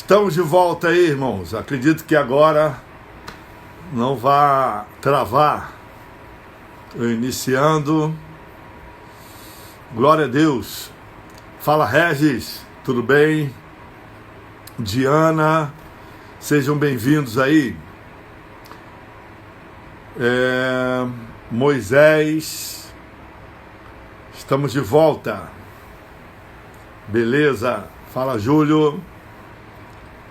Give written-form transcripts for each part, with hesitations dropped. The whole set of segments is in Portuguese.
Estamos de volta aí, irmãos. Acredito que agora não vai travar. Estou iniciando. Glória a Deus. Fala, Regis. Tudo bem? Diana. Sejam bem-vindos aí. Moisés. Estamos de volta. Beleza. Fala, Júlio.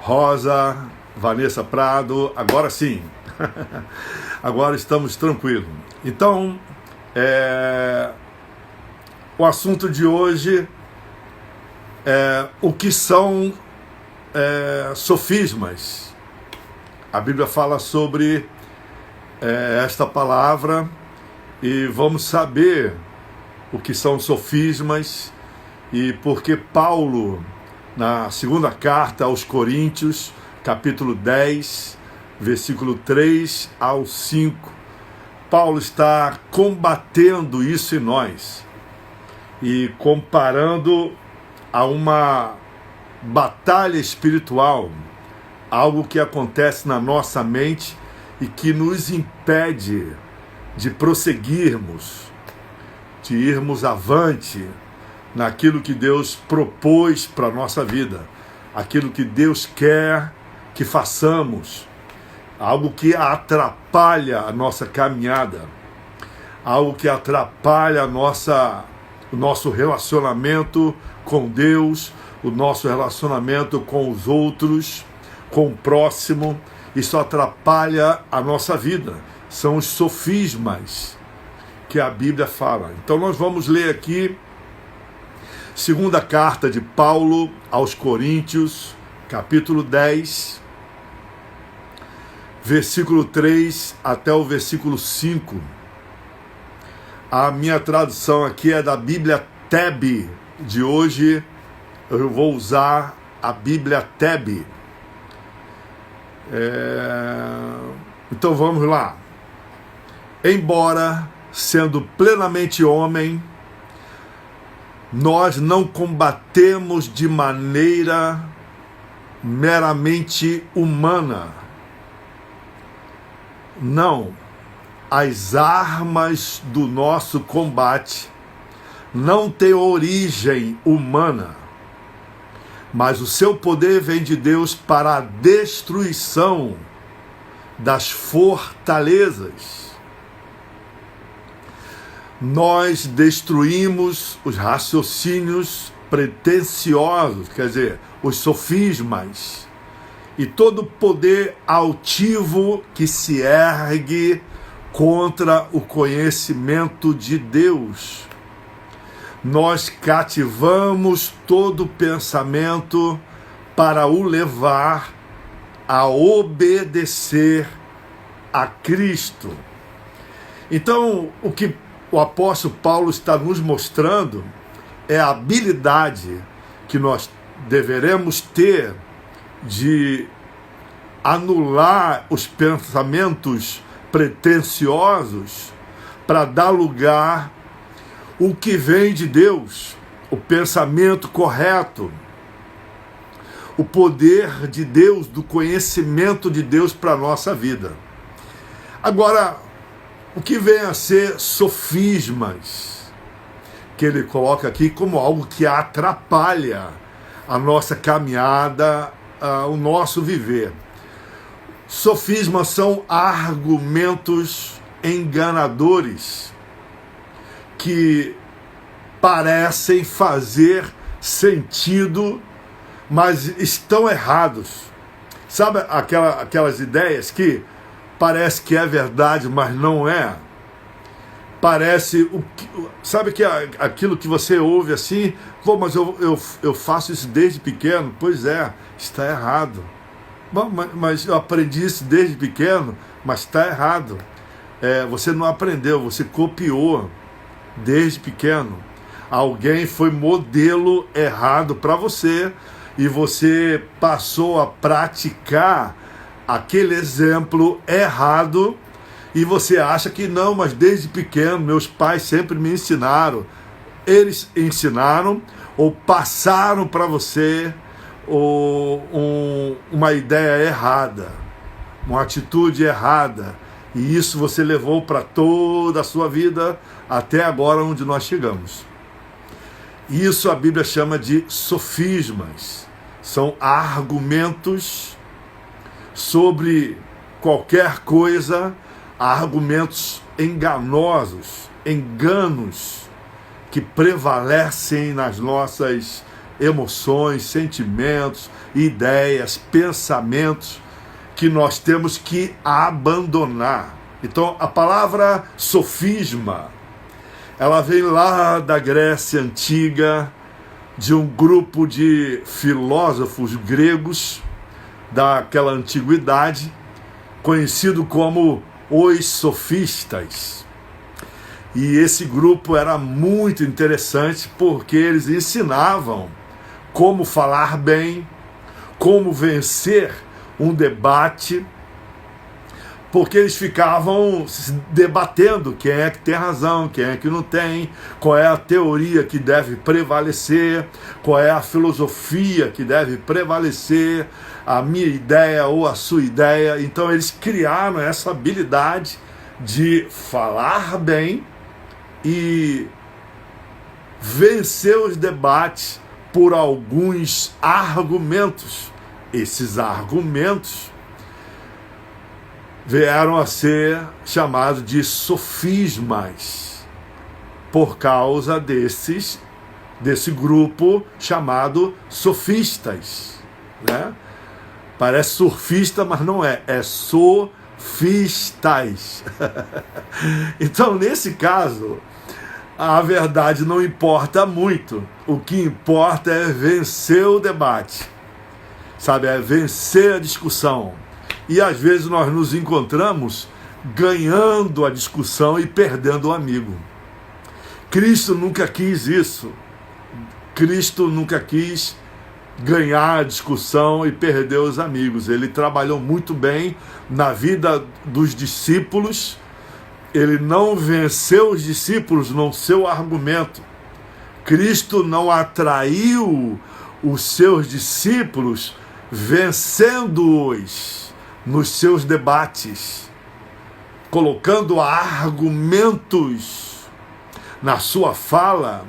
Rosa, Vanessa Prado, agora sim, agora estamos tranquilos. Então, o assunto de hoje é o que são sofismas. A Bíblia fala sobre esta palavra e vamos saber o que são sofismas e por que Paulo, na segunda carta aos Coríntios, capítulo 10, versículo 3 ao 5, Paulo está combatendo isso em nós e comparando a uma batalha espiritual, algo que acontece na nossa mente e que nos impede de prosseguirmos, de irmos avante naquilo que Deus propôs para a nossa vida, aquilo que Deus quer que façamos, algo que atrapalha a nossa caminhada, algo que atrapalha o nosso relacionamento com Deus, o nosso relacionamento com os outros, com o próximo. Isso atrapalha a nossa vida. São os sofismas que a Bíblia fala. Então nós vamos ler aqui segunda carta de Paulo aos Coríntios, capítulo 10, versículo 3 até o versículo 5. A minha tradução aqui é da Bíblia TEB de hoje. Eu vou usar a Bíblia TEB. Então vamos lá. Embora sendo plenamente homem, nós não combatemos de maneira meramente humana. Não, as armas do nosso combate não têm origem humana, mas o seu poder vem de Deus para a destruição das fortalezas. Nós destruímos os raciocínios pretensiosos, quer dizer, os sofismas, e todo poder altivo que se ergue contra o conhecimento de Deus. Nós cativamos todo pensamento para o levar a obedecer a Cristo. Então, o que o apóstolo Paulo está nos mostrando é a habilidade que nós deveremos ter de anular os pensamentos pretensiosos para dar lugar o que vem de Deus, o pensamento correto, o poder de Deus, do conhecimento de Deus para a nossa vida. Agora, o que vem a ser sofismas, que ele coloca aqui como algo que atrapalha a nossa caminhada, o nosso viver. Sofismas são argumentos enganadores que parecem fazer sentido, mas estão errados. Sabe aquelas ideias que parece que é verdade, mas não é? Parece, sabe que aquilo que você ouve assim, pô, mas eu faço isso desde pequeno. Pois é, está errado. Bom, mas eu aprendi isso desde pequeno, mas está errado. Você não aprendeu, você copiou desde pequeno. Alguém foi modelo errado para você e você passou a praticar aquele exemplo errado e você acha que não, mas desde pequeno meus pais sempre me ensinaram. Eles ensinaram ou passaram para você uma ideia errada, uma atitude errada, e isso você levou para toda a sua vida até agora onde nós chegamos. Isso a Bíblia chama de sofismas. São argumentos sobre qualquer coisa, argumentos enganosos, enganos que prevalecem nas nossas emoções, sentimentos, ideias, pensamentos que nós temos que abandonar. Então, a palavra sofisma, ela vem lá da Grécia Antiga, de um grupo de filósofos gregos daquela antiguidade, conhecido como os sofistas. E esse grupo era muito interessante porque eles ensinavam como falar bem, como vencer um debate, porque eles ficavam debatendo quem é que tem razão, quem é que não tem, qual é a teoria que deve prevalecer, qual é a filosofia que deve prevalecer, a minha ideia ou a sua ideia. Então eles criaram essa habilidade de falar bem e vencer os debates por alguns argumentos. Esses argumentos vieram a ser chamados de sofismas, por causa desse grupo chamado sofistas, né? Parece surfista, mas não é, é sofistas. Então, nesse caso, a verdade não importa muito, o que importa é vencer o debate, sabe, é vencer a discussão. E às vezes nós nos encontramos ganhando a discussão e perdendo o amigo. Cristo nunca quis isso. Cristo nunca quis ganhar a discussão e perder os amigos. Ele trabalhou muito bem na vida dos discípulos. Ele não venceu os discípulos no seu argumento. Cristo não atraiu os seus discípulos vencendo-os nos seus debates, colocando argumentos na sua fala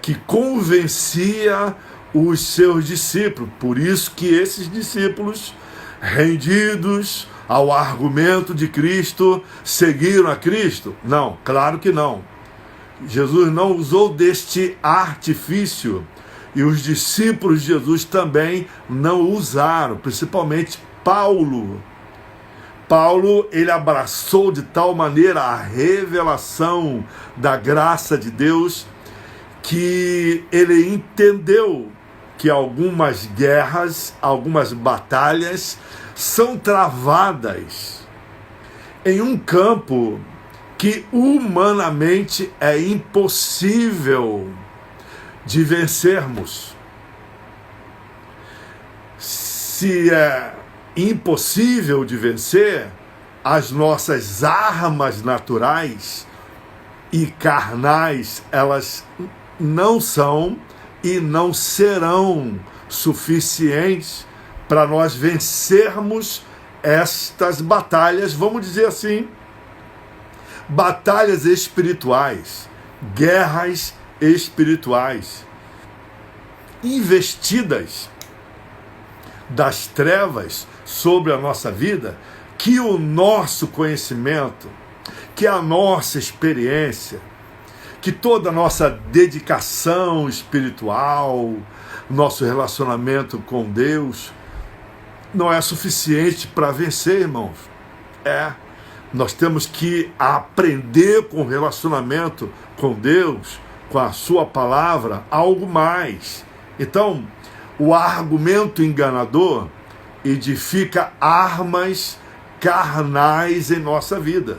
que convencia os seus discípulos. Por isso que esses discípulos, rendidos ao argumento de Cristo, seguiram a Cristo? Não, claro que não. Jesus não usou deste artifício, e os discípulos de Jesus também não usaram, principalmente Paulo. Paulo, ele abraçou de tal maneira a revelação da graça de Deus que ele entendeu que algumas guerras, algumas batalhas são travadas em um campo que humanamente é impossível de vencermos. Se é impossível de vencer, as nossas armas naturais e carnais, elas não são e não serão suficientes para nós vencermos estas batalhas, vamos dizer assim, batalhas espirituais, guerras espirituais, investidas das trevas sobre a nossa vida, que o nosso conhecimento, que a nossa experiência, que toda a nossa dedicação espiritual, nosso relacionamento com Deus, não é suficiente para vencer, irmãos. Nós temos que aprender com o relacionamento com Deus, com a sua palavra, algo mais. Então, o argumento enganador edifica armas carnais em nossa vida.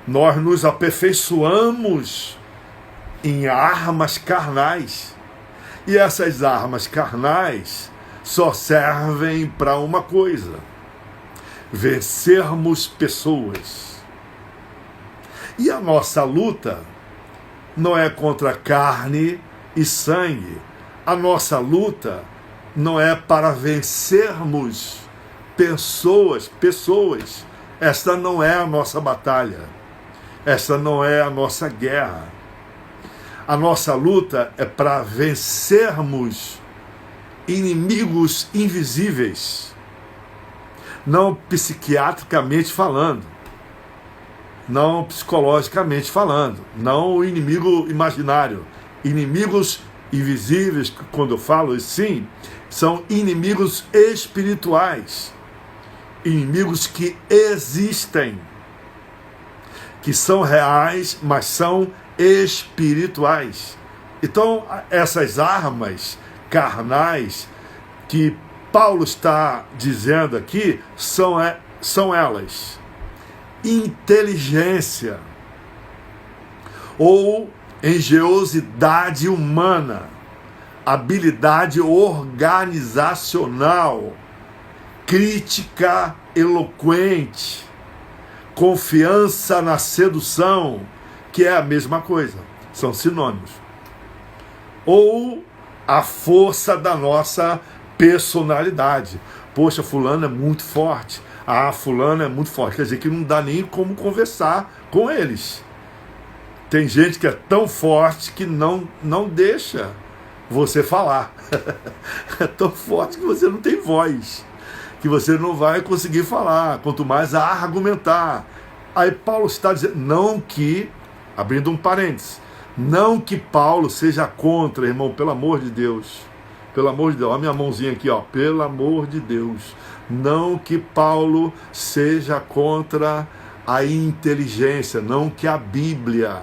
Nós nos aperfeiçoamos em armas carnais. E essas armas carnais só servem para uma coisa: vencermos pessoas. E a nossa luta não é contra carne e sangue. A nossa luta não é para vencermos pessoas. Esta não é a nossa batalha. Esta não é a nossa guerra. A nossa luta é para vencermos inimigos invisíveis. Não psiquiatricamente falando. Não psicologicamente falando. Não o inimigo imaginário. Inimigos invisíveis, quando eu falo assim, são inimigos espirituais. Inimigos que existem. Que são reais, mas são espirituais. Então, essas armas carnais que Paulo está dizendo aqui são elas: inteligência ou engenhosidade humana, habilidade organizacional, crítica eloquente, confiança na sedução, que é a mesma coisa, são sinônimos. Ou a força da nossa personalidade. Poxa, fulano é muito forte. Ah, fulano é muito forte. Quer dizer que não dá nem como conversar com eles. Tem gente que é tão forte que não deixa você falar. É tão forte que você não tem voz, que você não vai conseguir falar, quanto mais argumentar. Aí Paulo está dizendo, não que, abrindo um parênteses, não que Paulo seja contra, irmão, pelo amor de Deus. Pelo amor de Deus, olha a minha mãozinha aqui, ó, pelo amor de Deus. Não que Paulo seja contra a inteligência, não que a Bíblia,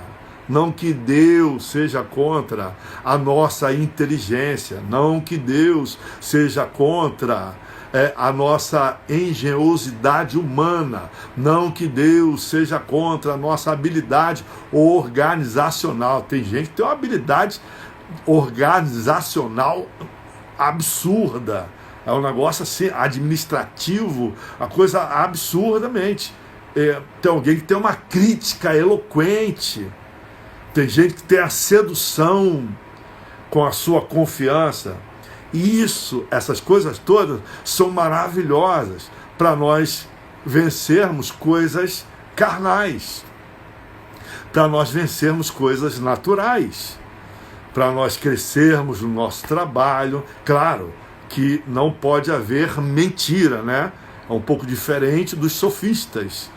não que Deus seja contra a nossa inteligência, não que Deus seja contra a nossa engenhosidade humana, não que Deus seja contra a nossa habilidade organizacional. Tem gente que tem uma habilidade organizacional absurda, é um negócio assim, administrativo, a coisa absurdamente. Tem alguém que tem uma crítica eloquente, tem gente que tem a sedução com a sua confiança. Isso, essas coisas todas são maravilhosas para nós vencermos coisas carnais, para nós vencermos coisas naturais, para nós crescermos no nosso trabalho. Claro que não pode haver mentira, né? É um pouco diferente dos sofistas.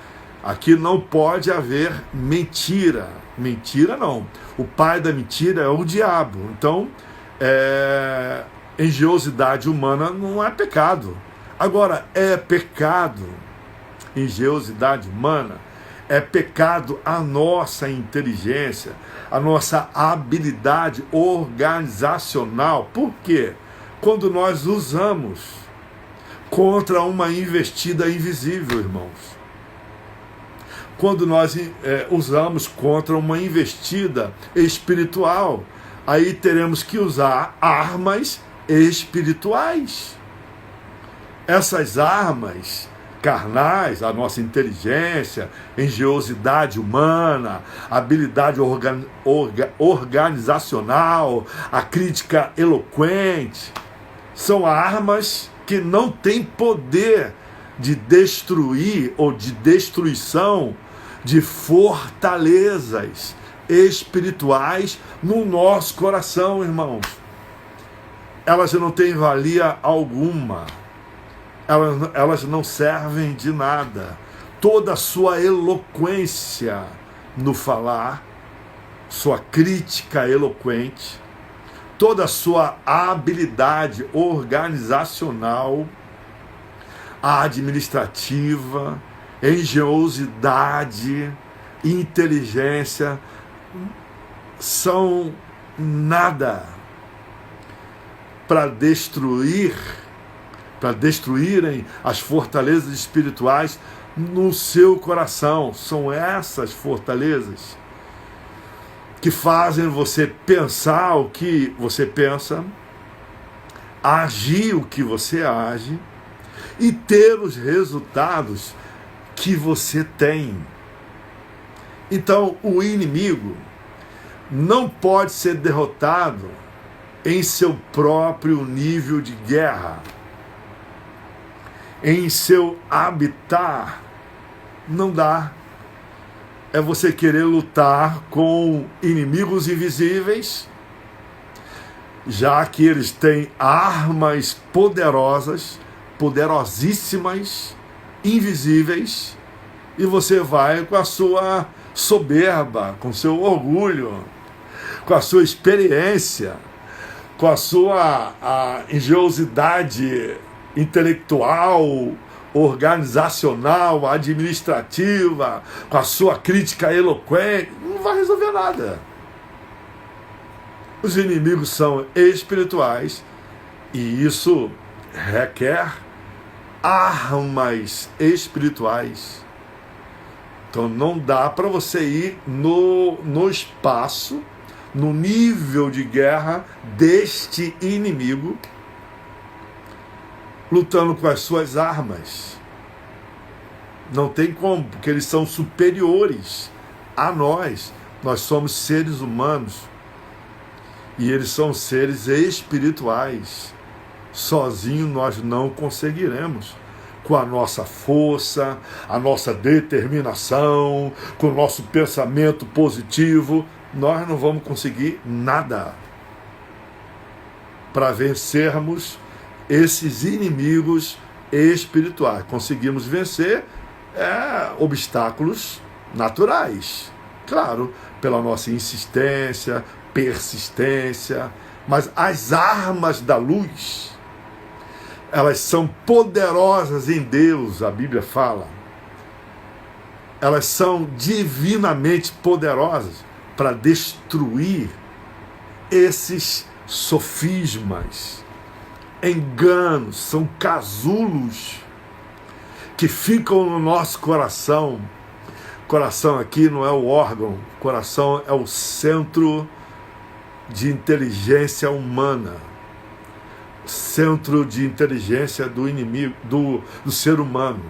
Aqui não pode haver mentira. Mentira não. O pai da mentira é o diabo. Então, engenhosidade humana não é pecado. Agora, é pecado, engenhosidade humana, é pecado a nossa inteligência, a nossa habilidade organizacional. Por quê? Quando nós usamos contra uma investida invisível, irmãos. Quando nós usamos contra uma investida espiritual, aí teremos que usar armas espirituais. Essas armas carnais, a nossa inteligência, engenhosidade humana, habilidade organizacional, a crítica eloquente, são armas que não têm poder de destruir ou de destruição de fortalezas espirituais no nosso coração, irmãos. Elas não têm valia alguma. Elas não servem de nada. Toda a sua eloquência no falar, sua crítica eloquente, toda a sua habilidade organizacional, administrativa, engenhosidade, inteligência, são nada para destruírem as fortalezas espirituais no seu coração. São essas fortalezas que fazem você pensar o que você pensa, agir o que você age e ter os resultados que você tem. Então, o inimigo não pode ser derrotado em seu próprio nível de guerra, em seu habitat. Não dá. É você querer lutar com inimigos invisíveis, já que eles têm armas poderosas, poderosíssimas, invisíveis, e você vai com a sua soberba, com seu orgulho, com a sua experiência, com a sua engenhosidade intelectual, organizacional, administrativa, com a sua crítica eloquente, não vai resolver nada. Os inimigos são espirituais e isso requer armas espirituais. Então não dá para você ir no espaço, no nível de guerra deste inimigo, lutando com as suas armas. Não tem como, porque eles são superiores a nós. Nós somos seres humanos e eles são seres espirituais. Sozinho nós não conseguiremos. Com a nossa força, a nossa determinação, com o nosso pensamento positivo, nós não vamos conseguir nada para vencermos esses inimigos espirituais. Conseguimos vencer obstáculos naturais, claro, pela nossa insistência, persistência, mas as armas da luz, elas são poderosas em Deus, a Bíblia fala. Elas são divinamente poderosas para destruir esses sofismas, enganos, são casulos que ficam no nosso coração. Coração aqui não é o órgão, coração é o centro de inteligência humana, centro de inteligência do inimigo, do ser humano,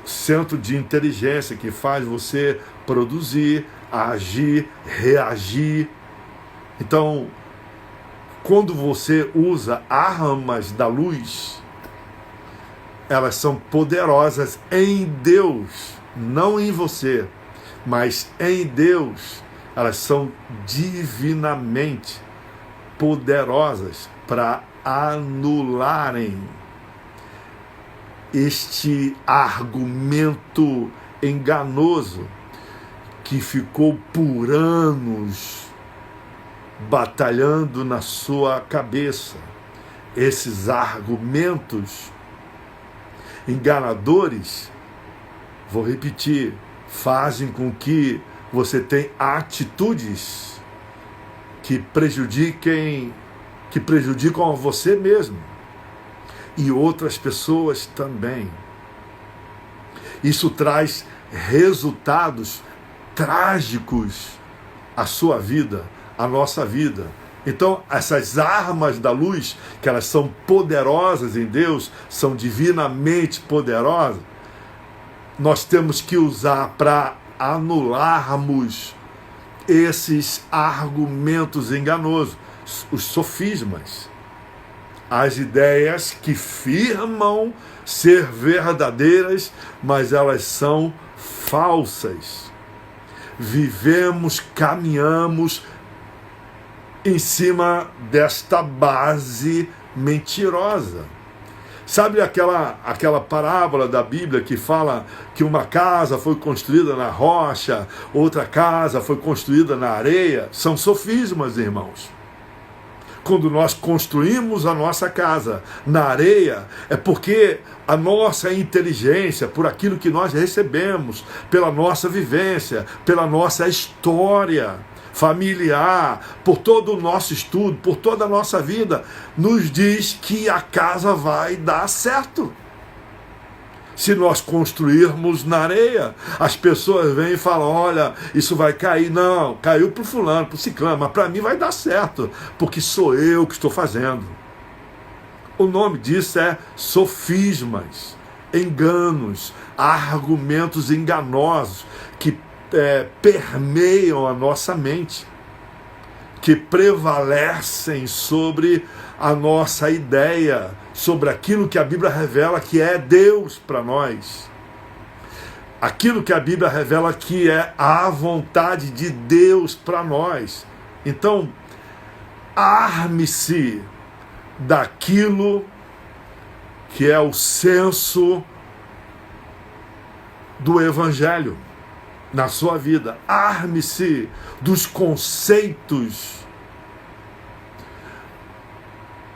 centro de inteligência que faz você produzir, agir, reagir. Então, quando você usa armas da luz, elas são poderosas em Deus, não em você, mas em Deus. Elas são divinamente poderosas para anularem este argumento enganoso que ficou por anos batalhando na sua cabeça. Esses argumentos enganadores, vou repetir, fazem com que você tenha atitudes que prejudicam a você mesmo e outras pessoas também. Isso traz resultados trágicos à sua vida, à nossa vida. Então, essas armas da luz, que elas são poderosas em Deus, são divinamente poderosas, nós temos que usar para anularmos esses argumentos enganosos, os sofismas, as ideias que firmam ser verdadeiras, mas elas são falsas. Vivemos, caminhamos em cima desta base mentirosa. Sabe aquela parábola da Bíblia que fala que uma casa foi construída na rocha, outra casa foi construída na areia? São sofismas, irmãos. Quando nós construímos a nossa casa na areia, é porque a nossa inteligência, por aquilo que nós recebemos, pela nossa vivência, pela nossa história familiar, por todo o nosso estudo, por toda a nossa vida, nos diz que a casa vai dar certo. Se nós construirmos na areia, as pessoas vêm e falam, olha, isso vai cair. Não, caiu para o fulano, para o ciclano, mas para mim vai dar certo, porque sou eu que estou fazendo. O nome disso é sofismas, enganos, argumentos enganosos que permeiam a nossa mente, que prevalecem sobre a nossa ideia, sobre aquilo que a Bíblia revela que é Deus para nós. Aquilo que a Bíblia revela que é a vontade de Deus para nós. Então, arme-se daquilo que é o senso do Evangelho na sua vida. Arme-se dos conceitos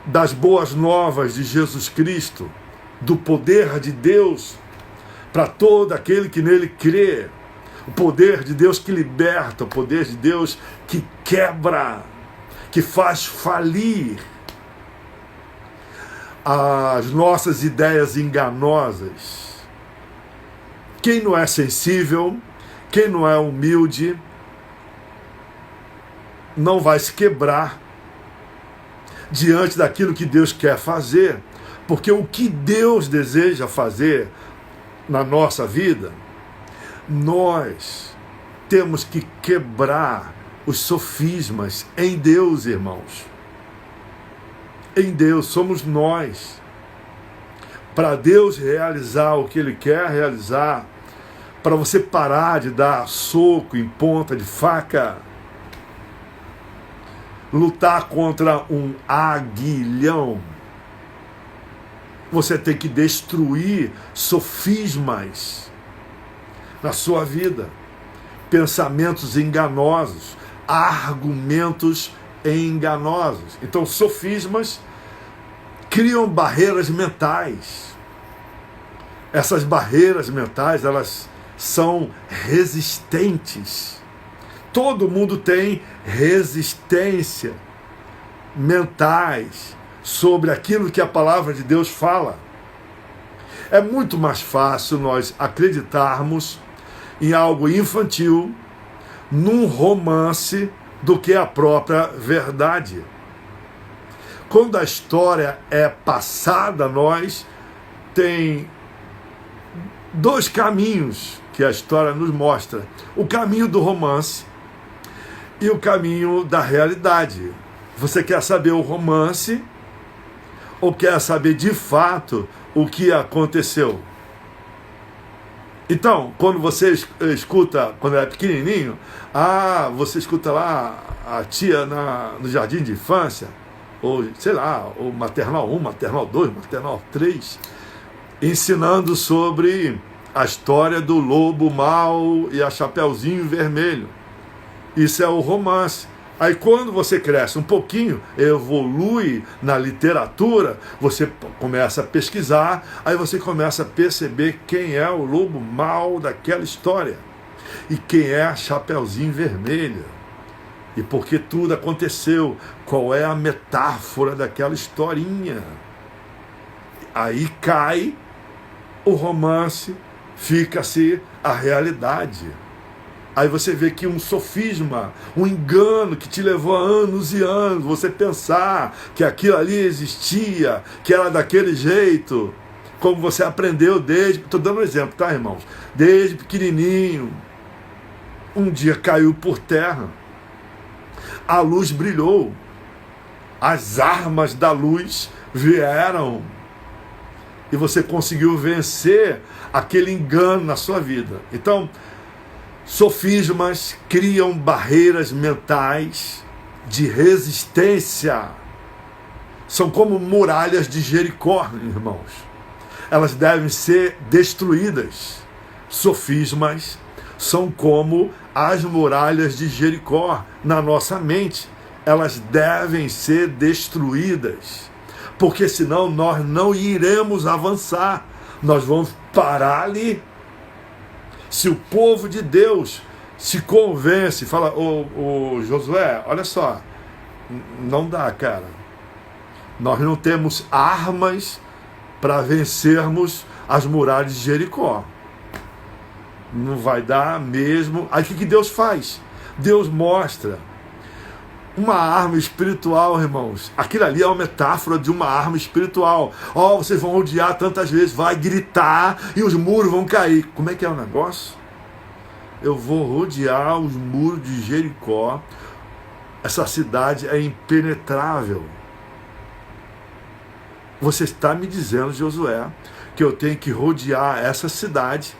das boas novas de Jesus Cristo, do poder de Deus para todo aquele que nele crê. O poder de Deus que liberta, o poder de Deus que quebra, que faz falir as nossas ideias enganosas. Quem não é sensível, quem não é humilde, não vai se quebrar diante daquilo que Deus quer fazer. Porque o que Deus deseja fazer na nossa vida, nós temos que quebrar os sofismas em Deus, irmãos. Em Deus, somos nós. Para Deus realizar o que Ele quer realizar, para você parar de dar soco em ponta de faca, lutar contra um aguilhão, você tem que destruir sofismas na sua vida, pensamentos enganosos, argumentos enganosos. Então, sofismas criam barreiras mentais. Essas barreiras mentais, elas são resistentes. Todo mundo tem resistência mentais sobre aquilo que a palavra de Deus fala. É muito mais fácil nós acreditarmos em algo infantil, num romance, do que a própria verdade. Quando a história é passada a nós, tem dois caminhos que a história nos mostra: o caminho do romance e o caminho da realidade. Você quer saber o romance ou quer saber de fato o que aconteceu? Então, quando você escuta, quando é pequenininho, você escuta lá a tia no jardim de infância, ou sei lá, o maternal 1, maternal 2, maternal 3, ensinando sobre a história do lobo mau e a Chapeuzinho Vermelho. Isso é o romance. Aí quando você cresce um pouquinho, evolui na literatura, você começa a pesquisar, aí você começa a perceber quem é o lobo mau daquela história e quem é a Chapeuzinho Vermelha e por que tudo aconteceu, qual é a metáfora daquela historinha. Aí cai o romance, fica-se a realidade. Aí você vê que um sofisma, um engano que te levou anos e anos, você pensar que aquilo ali existia, que era daquele jeito, como você aprendeu desde... Estou dando um exemplo, tá, irmãos? Desde pequenininho, um dia caiu por terra, a luz brilhou, as armas da luz vieram, e você conseguiu vencer aquele engano na sua vida. Então, sofismas criam barreiras mentais de resistência. São como muralhas de Jericó, irmãos. Elas devem ser destruídas. Sofismas são como as muralhas de Jericó na nossa mente. Elas devem ser destruídas, porque senão nós não iremos avançar. Nós vamos parar ali. Se o povo de Deus se convence, fala, ô Josué, olha só, não dá, cara. Nós não temos armas para vencermos as muralhas de Jericó. Não vai dar mesmo. Aí o que Deus faz? Deus mostra uma arma espiritual, irmãos. Aquilo ali é uma metáfora de uma arma espiritual. Vocês vão odiar tantas vezes, vai gritar e os muros vão cair. Como é que é o negócio? Eu vou rodear os muros de Jericó. Essa cidade é impenetrável. Você está me dizendo, Josué, que eu tenho que rodear essa cidade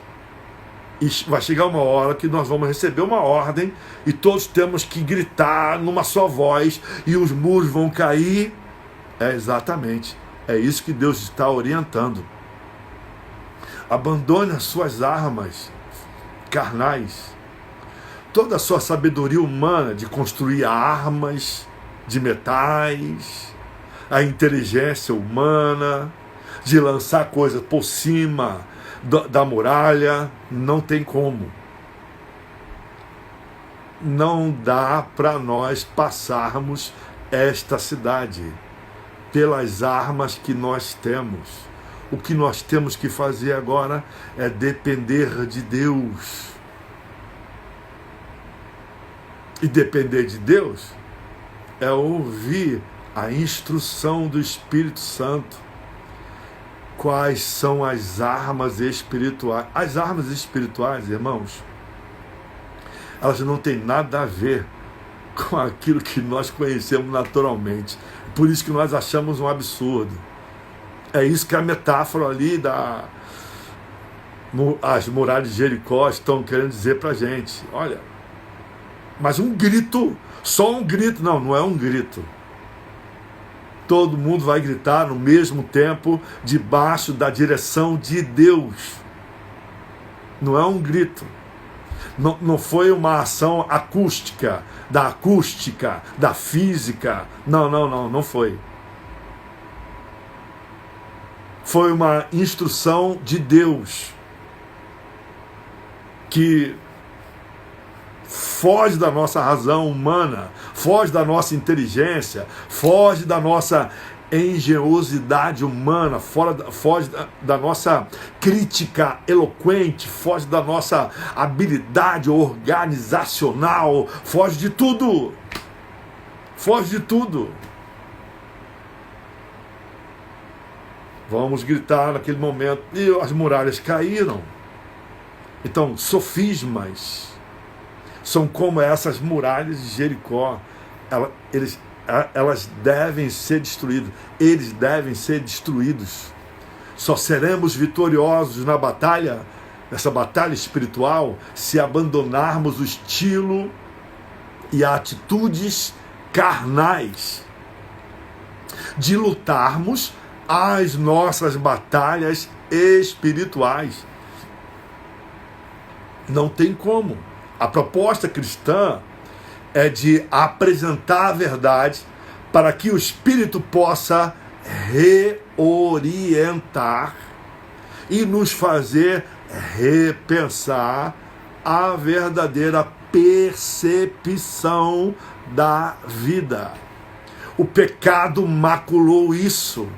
e vai chegar uma hora que nós vamos receber uma ordem e todos temos que gritar numa só voz e os muros vão cair. É exatamente, é isso que Deus está orientando. Abandone as suas armas carnais, toda a sua sabedoria humana de construir armas de metais, a inteligência humana, de lançar coisas por cima da muralha. Não tem como. Não dá para nós passarmos esta cidade pelas armas que nós temos. O que nós temos que fazer agora é depender de Deus. E depender de Deus é ouvir a instrução do Espírito Santo. Quais são as armas espirituais? As armas espirituais, irmãos, elas não têm nada a ver com aquilo que nós conhecemos naturalmente. Por isso que nós achamos um absurdo. É isso que a metáfora ali as muralhas de Jericó estão querendo dizer para a gente. Olha, mas um grito, só um grito, não é um grito. Todo mundo vai gritar no mesmo tempo, debaixo da direção de Deus. Não é um grito. Não foi uma ação acústica, da física. Não foi. Foi uma instrução de Deus que foge da nossa razão humana, foge da nossa inteligência, foge da nossa engenhosidade humana, foge da nossa crítica eloquente, foge da nossa habilidade organizacional, foge de tudo. Foge de tudo. Vamos gritar naquele momento, e as muralhas caíram. Então, sofismas são como essas muralhas de Jericó. Elas devem ser destruídas. Eles devem ser destruídos. Só seremos vitoriosos na batalha, nessa batalha espiritual, se abandonarmos o estilo e atitudes carnais de lutarmos as nossas batalhas espirituais. Não tem como. A proposta cristã é de apresentar a verdade para que o Espírito possa reorientar e nos fazer repensar a verdadeira percepção da vida. O pecado maculou isso.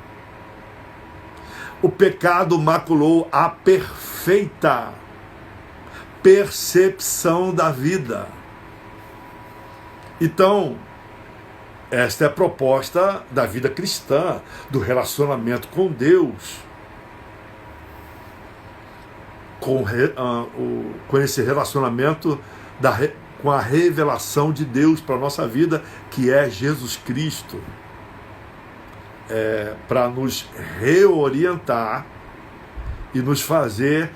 O pecado maculou a perfeita percepção da vida. Então, esta é a proposta da vida cristã, do relacionamento com Deus, com esse relacionamento com a revelação de Deus para a nossa vida, que é Jesus Cristo, para nos reorientar e nos fazer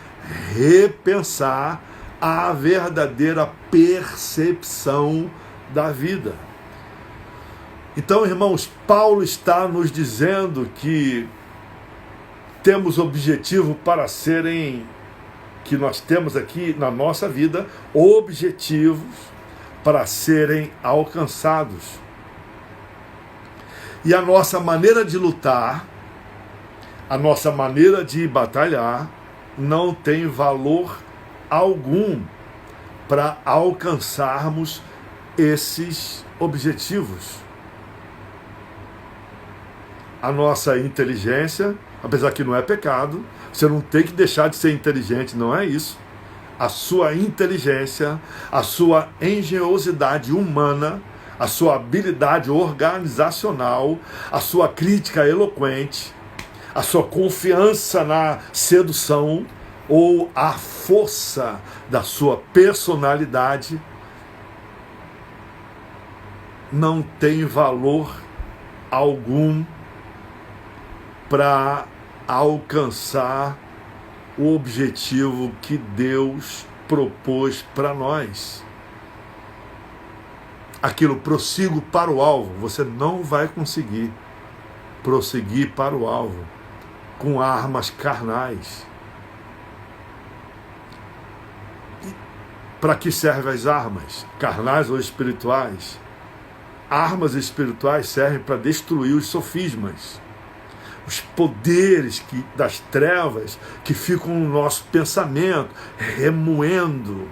repensar a verdadeira percepção da vida. Então, irmãos, Paulo está nos dizendo que temos objetivo para serem, que nós temos aqui na nossa vida, objetivos para serem alcançados. E a nossa maneira de lutar, a nossa maneira de batalhar, não tem valor algum para alcançarmos esses objetivos. A nossa inteligência, apesar que não é pecado, você não tem que deixar de ser inteligente, não é isso. A sua inteligência, a sua engenhosidade humana, a sua habilidade organizacional, a sua crítica eloquente, a sua confiança na sedução ou a força da sua personalidade não tem valor algum para alcançar o objetivo que Deus propôs para nós. Aquilo, prossigo para o alvo, você não vai conseguir prosseguir para o alvo com armas carnais. Para que servem as armas? Carnais ou espirituais? Armas espirituais servem para destruir os sofismas, os poderes das trevas que ficam no nosso pensamento, remoendo.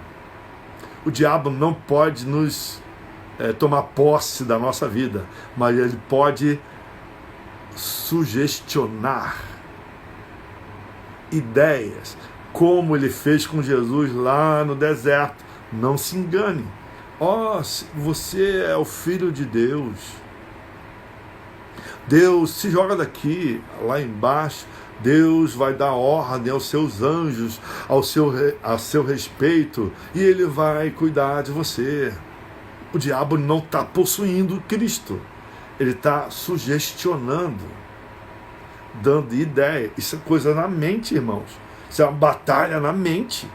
O diabo não pode nos tomar posse da nossa vida, mas ele pode sugestionar ideias, como ele fez com Jesus lá no deserto. Não se engane. Você é o Filho de Deus. Deus se joga daqui, lá embaixo. Deus vai dar ordem aos seus anjos, a seu respeito, e ele vai cuidar de você. O diabo não está possuindo Cristo. Ele está sugestionando, dando ideia. Isso é coisa na mente, irmãos. Isso é uma batalha na mente.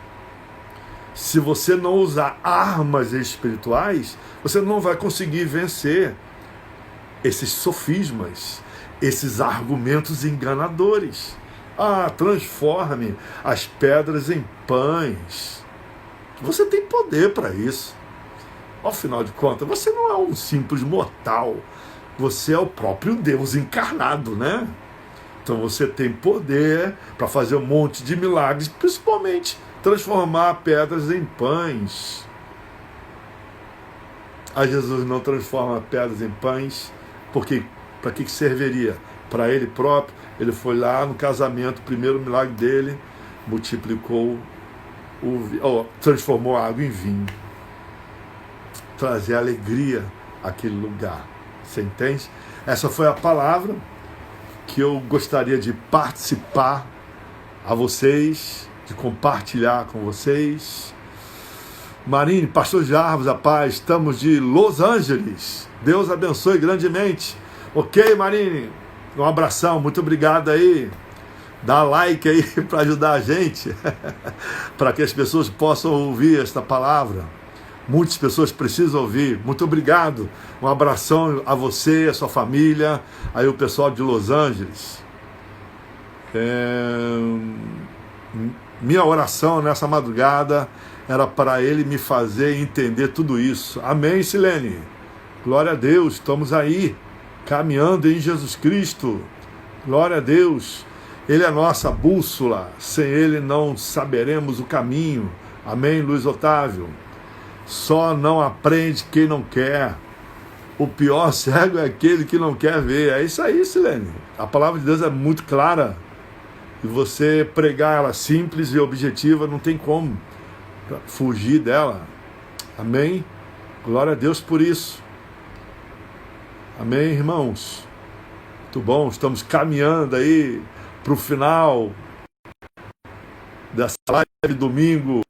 Se você não usar armas espirituais, você não vai conseguir vencer esses sofismas, esses argumentos enganadores. Transforme as pedras em pães. Você tem poder para isso. Ao final de contas, você não é um simples mortal. Você é o próprio Deus encarnado, né? Então você tem poder para fazer um monte de milagres, principalmente transformar pedras em pães. Jesus não transforma pedras em pães, porque para que serviria? Para ele próprio. Ele foi lá no casamento, o primeiro milagre dele, multiplicou, transformou a água em vinho. Trazer alegria àquele lugar. Você entende? Essa foi a palavra que eu gostaria de participar a vocês, de compartilhar com vocês. Marine, Pastor Jarvis, a paz, estamos de Los Angeles. Deus abençoe grandemente. Ok, Marine? Um abração, muito obrigado aí. Dá like aí para ajudar a gente, para que as pessoas possam ouvir esta palavra. Muitas pessoas precisam ouvir. Muito obrigado. Um abração a você, a sua família, aí o pessoal de Los Angeles. Minha oração nessa madrugada era para ele me fazer entender tudo isso. Amém, Silene? Glória a Deus, estamos aí, caminhando em Jesus Cristo. Glória a Deus. Ele é a nossa bússola. Sem ele não saberemos o caminho. Amém, Luiz Otávio? Só não aprende quem não quer. O pior cego é aquele que não quer ver. É isso aí, Silene. A palavra de Deus é muito clara. E você pregar ela simples e objetiva, não tem como fugir dela. Amém? Glória a Deus por isso. Amém, irmãos? Muito bom, estamos caminhando aí para o final dessa live de domingo.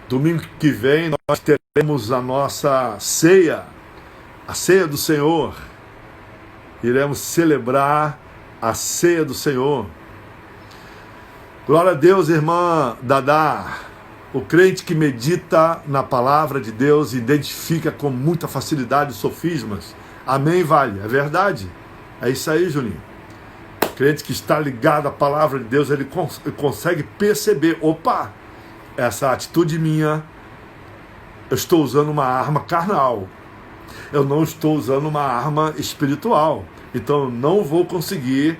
Domingo que vem nós teremos a nossa ceia, a ceia do Senhor. Iremos celebrar a ceia do Senhor. Glória a Deus, irmã Dadá. O crente que medita na palavra de Deus identifica com muita facilidade os sofismas. Amém, Vale? É verdade? É isso aí, Julinho. O crente que está ligado à palavra de Deus, ele consegue perceber, opa, essa atitude minha, eu estou usando uma arma carnal. Eu não estou usando uma arma espiritual. Então eu não vou conseguir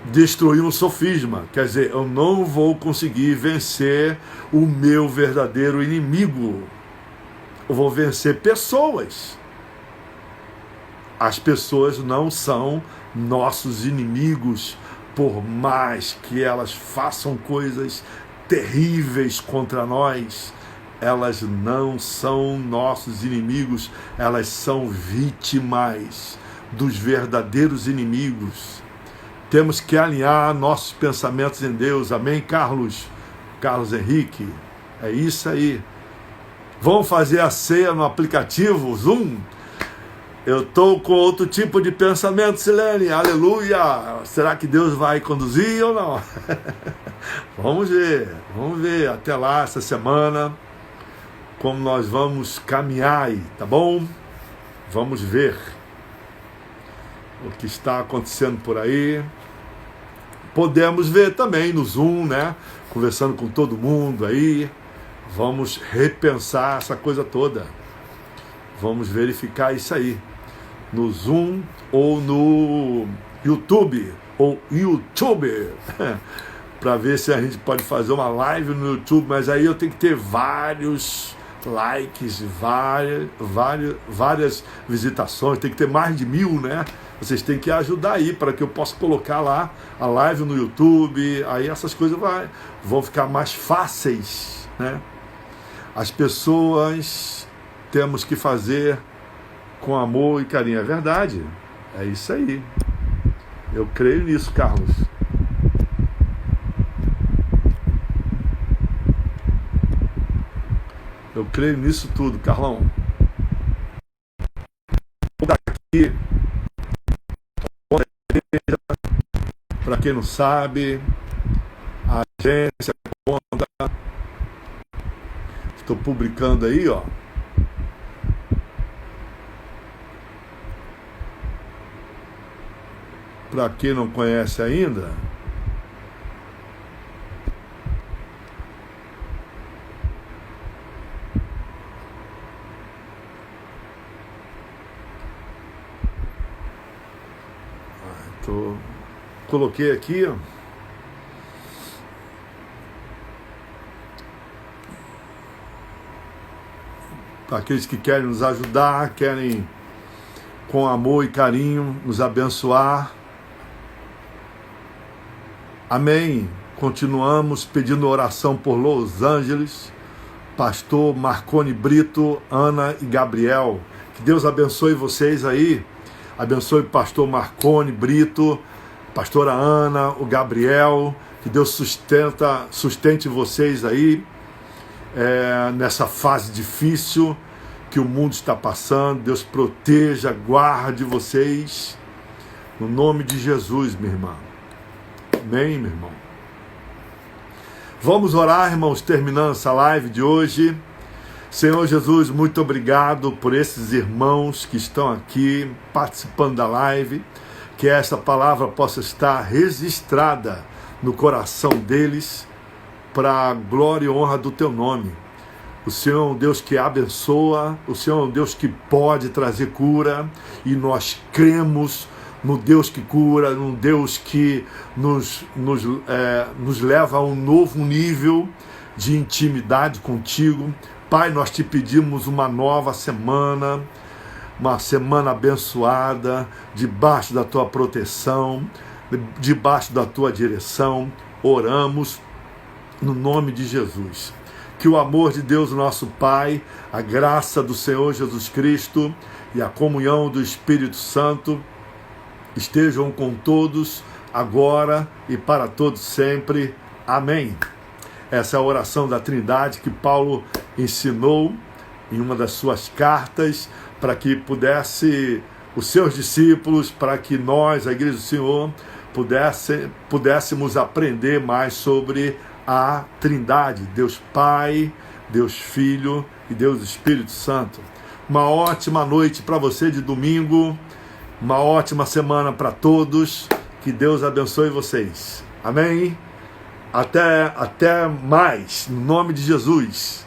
destruir um sofisma. Quer dizer, eu não vou conseguir vencer o meu verdadeiro inimigo. Eu vou vencer pessoas. As pessoas não são nossos inimigos, por mais que elas façam coisas terríveis contra nós. Elas não são nossos inimigos, elas são vítimas dos verdadeiros inimigos. Temos que alinhar nossos pensamentos em Deus. Amém, Carlos? Carlos Henrique. É isso aí. Vão fazer a ceia no aplicativo Zoom? Eu estou com outro tipo de pensamento, Silene. Aleluia! Será que Deus vai conduzir ou não? Vamos ver. Até lá, essa semana, como nós vamos caminhar aí, tá bom? Vamos ver o que está acontecendo por aí. Podemos ver também no Zoom, né? Conversando com todo mundo aí. Vamos repensar essa coisa toda. Vamos verificar isso aí. No Zoom ou no YouTube. Para ver se a gente pode fazer uma live no YouTube. Mas aí eu tenho que ter vários likes, várias visitações. Tem que ter mais de 1000, né? Vocês têm que ajudar aí para que eu possa colocar lá a live no YouTube. Aí essas coisas vão ficar mais fáceis, né? As pessoas temos que fazer com amor e carinho. É verdade. É isso aí. Eu creio nisso, Carlos. Eu creio nisso tudo, Carlão. Daqui, para quem não sabe, a agência conta. Estou publicando aí, ó. Para quem não conhece ainda, coloquei aqui, ó. Para aqueles que querem nos ajudar, querem com amor e carinho nos abençoar. Amém. Continuamos pedindo oração por Los Angeles, pastor Marconi Brito, Ana e Gabriel. Que Deus abençoe vocês aí. Abençoe o pastor Marconi Brito, pastora Ana, o Gabriel. Que Deus sustente vocês aí nessa fase difícil que o mundo está passando. Deus proteja, guarde vocês. No nome de Jesus, minha irmã. Amém, meu irmão? Vamos orar, irmãos, terminando essa live de hoje. Senhor Jesus, muito obrigado por esses irmãos que estão aqui participando da live. Que essa palavra possa estar registrada no coração deles para a glória e honra do teu nome. O Senhor é um Deus que abençoa, o Senhor é um Deus que pode trazer cura, e nós cremos no Deus que cura, no Deus que nos leva a um novo nível de intimidade contigo. Pai, nós te pedimos uma nova semana, uma semana abençoada, debaixo da tua proteção, debaixo da tua direção. Oramos no nome de Jesus. Que o amor de Deus, nosso Pai, a graça do Senhor Jesus Cristo e a comunhão do Espírito Santo estejam com todos, agora e para todos sempre. Amém. Essa é a oração da Trindade que Paulo ensinou em uma das suas cartas, para que os seus discípulos, para que nós, a Igreja do Senhor, pudéssemos aprender mais sobre a Trindade, Deus Pai, Deus Filho e Deus Espírito Santo. Uma ótima noite para você de domingo. Uma ótima semana para todos. Que Deus abençoe vocês. Amém? Até mais. No nome de Jesus.